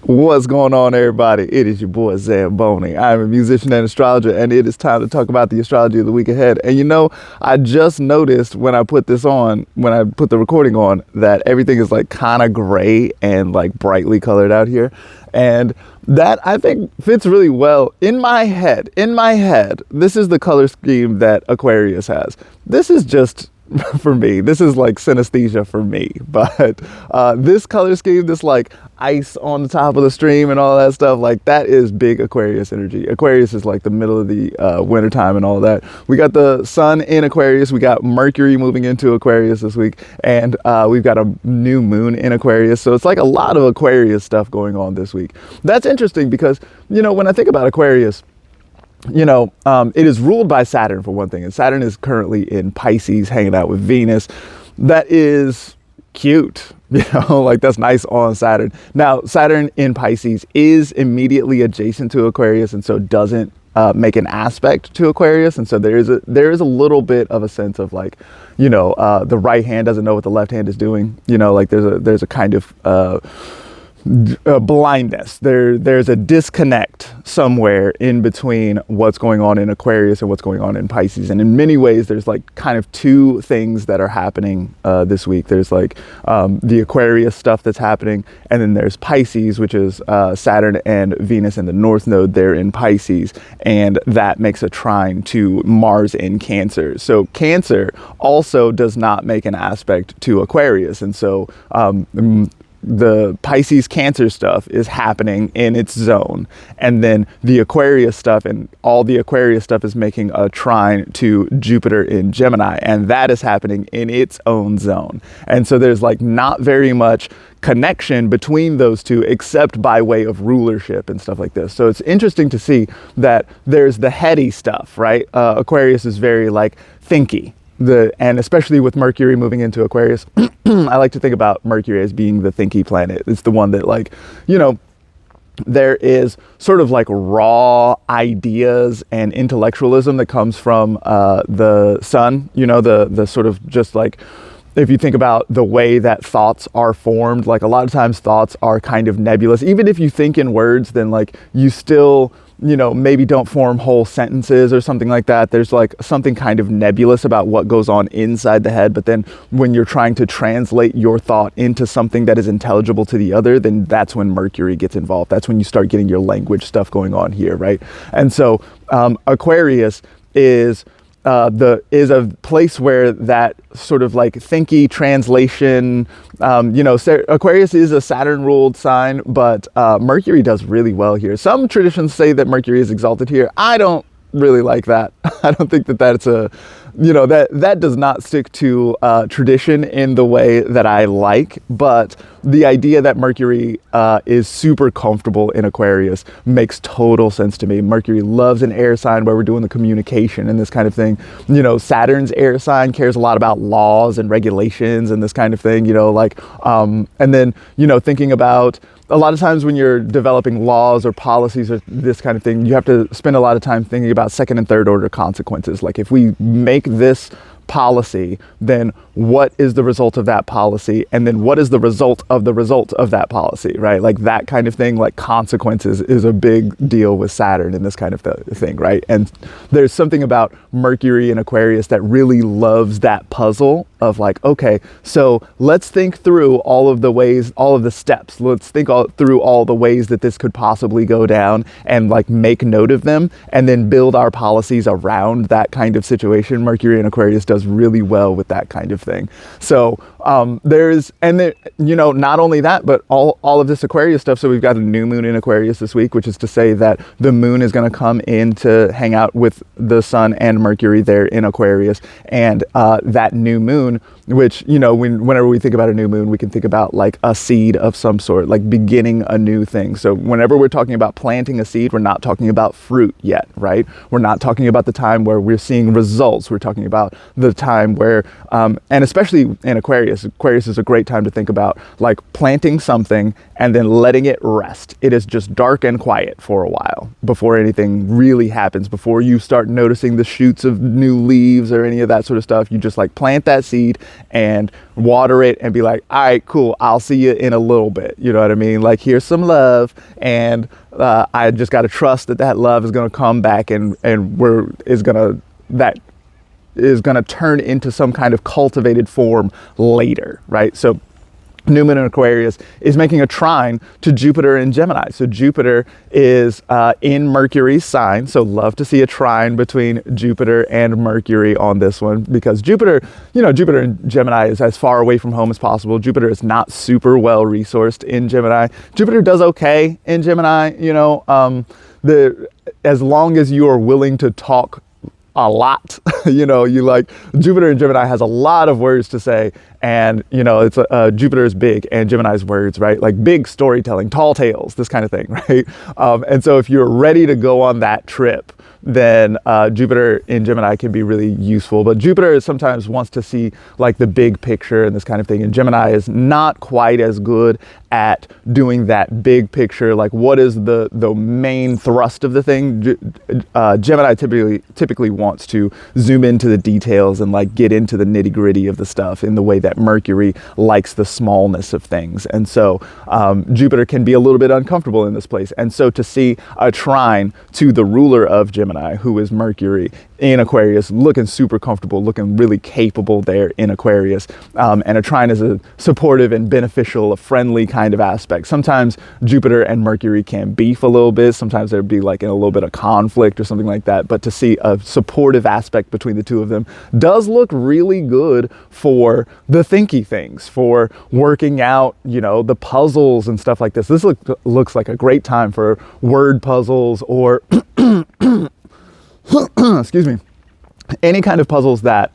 What's going on, everybody? It is your boy Zamboni. I'm a musician and astrologer, and it is time to talk about the astrology of the week ahead. And you know, I just noticed when I put this on, when I put the recording on, that everything is like kind of gray and like brightly colored out here. And that I think fits really well in my head. In my head, this is the color scheme that Aquarius has. This is just for me, this is like synesthesia for me, but this color scheme, this like ice on the top of the stream and all that stuff, like that is big Aquarius energy. Aquarius is like the middle of the winter time and all that. We got the sun in Aquarius, we got Mercury moving into Aquarius this week, and we've got a new moon in Aquarius, so it's like a lot of Aquarius stuff going on this week. That's interesting because, you know, when I think about Aquarius, you know, it is ruled by Saturn for one thing, and Saturn is currently in Pisces hanging out with Venus. That is cute, you know, like that's nice on Saturn. Now, Saturn in Pisces is immediately adjacent to Aquarius, and so doesn't make an aspect to Aquarius, and so there is a little bit of a sense of like, you know, the right hand doesn't know what the left hand is doing, you know, like there's a kind of blindness. There's a disconnect somewhere in between what's going on in Aquarius and what's going on in Pisces. And in many ways, there's like kind of two things that are happening this week. There's like the Aquarius stuff that's happening, and then there's Pisces, which is Saturn and Venus in the North Node there in Pisces, and that makes a trine to Mars in Cancer. So Cancer also does not make an aspect to Aquarius, and so the Pisces Cancer stuff is happening in its zone, and then the Aquarius stuff and all the Aquarius stuff is making a trine to Jupiter in Gemini, and that is happening in its own zone. And so there's like not very much connection between those two except by way of rulership and stuff like this. So it's interesting to see that there's the heady stuff, right? Aquarius is very like thinky. And especially with Mercury moving into Aquarius, I like to think about Mercury as being the thinky planet. It's the one that, like, you know, there is sort of like raw ideas and intellectualism that comes from the sun, you know, the sort of just like, if you think about the way that thoughts are formed, like a lot of times thoughts are kind of nebulous. Even if you think in words, then like you still, you know, maybe don't form whole sentences or something like that. There's like something kind of nebulous about what goes on inside the head. But then when you're trying to translate your thought into something that is intelligible to the other, then that's when Mercury gets involved. That's when you start getting your language stuff going on here, right? And so Aquarius is a place where that sort of like thinky translation, you know, Aquarius is a Saturn ruled sign, but Mercury does really well here. Some traditions say that Mercury is exalted here. I don't really like that. I don't think that that's a, you know, that does not stick to tradition in the way that I like, but the idea that Mercury is super comfortable in Aquarius makes total sense to me. Mercury loves an air sign where we're doing the communication and this kind of thing. You know, Saturn's air sign cares a lot about laws and regulations and this kind of thing, you know, like, and then, you know, thinking about a lot of times when you're developing laws or policies or this kind of thing, you have to spend a lot of time thinking about second and third order consequences. Like if we make this policy, then what is the result of that policy? And then what is the result of that policy, right? Like that kind of thing, like consequences is a big deal with Saturn and this kind of thing, right? And there's something about Mercury in Aquarius that really loves that puzzle of like, okay, so let's think through all of the ways, all of the steps. Let's think through all the ways that this could possibly go down and like make note of them and then build our policies around that kind of situation. Mercury in Aquarius does really well with that kind of thing. So you know, not only that, but all of this Aquarius stuff. So we've got a new moon in Aquarius this week, which is to say that the moon is going to come in to hang out with the sun and Mercury there in Aquarius. And that new moon, which, you know, whenever we think about a new moon, we can think about like a seed of some sort, like beginning a new thing. So whenever we're talking about planting a seed, we're not talking about fruit yet, right? We're not talking about the time where we're seeing results. We're talking about the time where, and especially in Aquarius, Aquarius. Aquarius is a great time to think about like planting something and then letting it rest. It is just dark and quiet for a while before anything really happens, before you start noticing the shoots of new leaves or any of that sort of stuff. You just like plant that seed and water it and be like, all right, cool, I'll see you in a little bit. You know what I mean? Like, here's some love, and I just got to trust that love is going to come back and that is going to turn into some kind of cultivated form later, right? So new moon in Aquarius is making a trine to Jupiter in Gemini. So Jupiter is in Mercury's sign. So love to see a trine between Jupiter and Mercury on this one, because Jupiter in Gemini is as far away from home as possible. Jupiter is not super well resourced in Gemini. Jupiter does okay in Gemini, as long as you are willing to talk a lot. You like, Jupiter in Gemini has a lot of words to say, and it's Jupiter is big and Gemini's words, right? Like big storytelling, tall tales, this kind of thing, right? And so if you're ready to go on that trip, then Jupiter in Gemini can be really useful. But Jupiter sometimes wants to see like the big picture and this kind of thing. And Gemini is not quite as good at doing that big picture. Like, what is the main thrust of the thing? Gemini typically wants to zoom into the details and like get into the nitty gritty of the stuff in the way that Mercury likes the smallness of things. And so Jupiter can be a little bit uncomfortable in this place. And so to see a trine to the ruler of Gemini, who is Mercury, in Aquarius, looking super comfortable, looking really capable there in Aquarius. And a trine is a supportive and beneficial, a friendly kind of aspect. Sometimes Jupiter and Mercury can beef a little bit. Sometimes there'd be like in a little bit of conflict or something like that. But to see a supportive aspect between the two of them does look really good for the thinky things, for working out, the puzzles and stuff like this. This looks like a great time for word puzzles or excuse me, any kind of puzzles that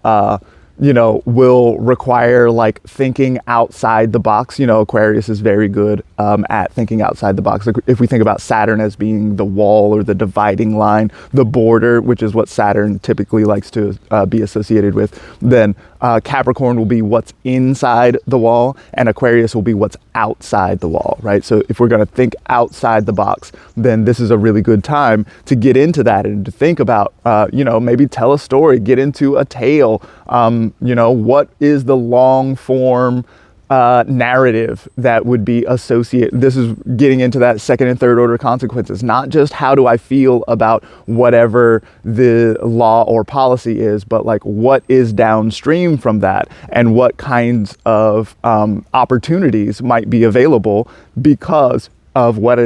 will require like thinking outside the box. Aquarius is very good at thinking outside the box. Like, if we think about Saturn as being the wall or the dividing line, the border, which is what Saturn typically likes to be associated with, then Capricorn will be what's inside the wall, and Aquarius will be what's outside the wall, right? So if we're going to think outside the box, then this is a really good time to get into that and to think about, maybe tell a story, get into a tale. What is the long form narrative that would be associated? This is getting into that second and third order consequences, not just how do I feel about whatever the law or policy is, but like what is downstream from that and what kinds of opportunities might be available because of what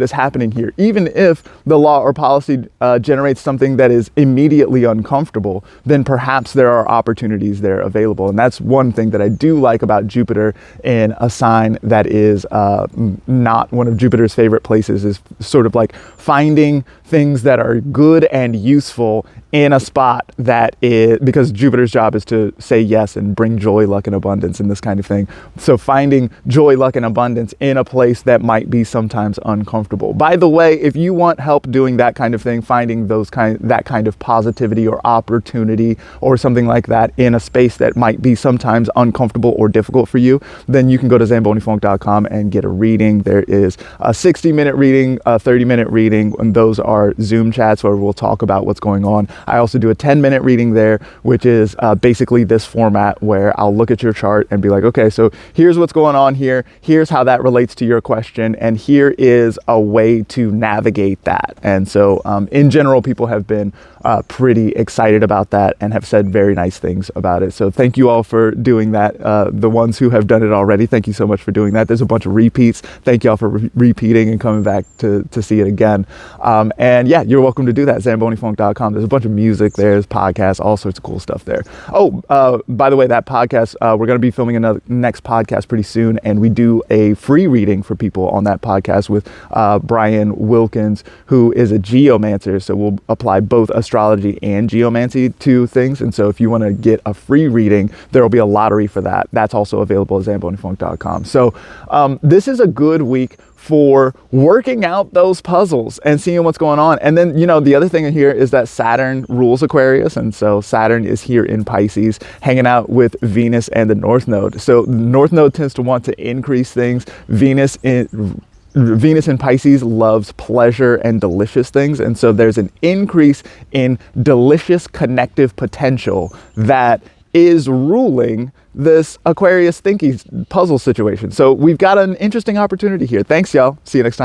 is happening here. Even if the law or policy generates something that is immediately uncomfortable, then perhaps there are opportunities there available. And that's one thing that I do like about Jupiter in a sign that is not one of Jupiter's favorite places, is sort of like finding things that are good and useful in a spot that is, because Jupiter's job is to say yes and bring joy, luck, and abundance and this kind of thing. So finding joy, luck, and abundance in a place that might be sometimes uncomfortable. By the way, if you want help doing that kind of thing, finding that kind of positivity or opportunity or something like that in a space that might be sometimes uncomfortable or difficult for you, then you can go to zambonifunk.com and get a reading. There is a 60-minute reading, a 30-minute reading, and those are Zoom chats where we'll talk about what's going on. I also do a 10-minute reading there, which is basically this format where I'll look at your chart and be like, okay, so here's what's going on here. Here's how that relates to your question. And here is a way to navigate that. And so in general, people have been pretty excited about that and have said very nice things about it. So thank you all for doing that. The ones who have done it already, thank you so much for doing that. There's a bunch of repeats. Thank you all for repeating and coming back to see it again. And yeah, you're welcome to do that. zambonifunk.com. There's a bunch of music there, there's podcasts, all sorts of cool stuff there. Oh, by the way, that podcast, we're going to be filming another next podcast pretty soon, and we do a free reading for people on that podcast with Brian Wilkins, who is a geomancer. So we'll apply both astrology and geomancy to things. And so if you want to get a free reading, there will be a lottery for that. That's also available at zambonifunk.com. So this is a good week for working out those puzzles and seeing what's going on. And then, you know, the other thing here is that Saturn rules Aquarius. And so Saturn is here in Pisces, hanging out with Venus and the North Node. So the North Node tends to want to increase things. Venus in Pisces loves pleasure and delicious things. And so there's an increase in delicious connective potential that is ruling this Aquarius thinking puzzle situation. So we've got an interesting opportunity here. Thanks, y'all. See you next time.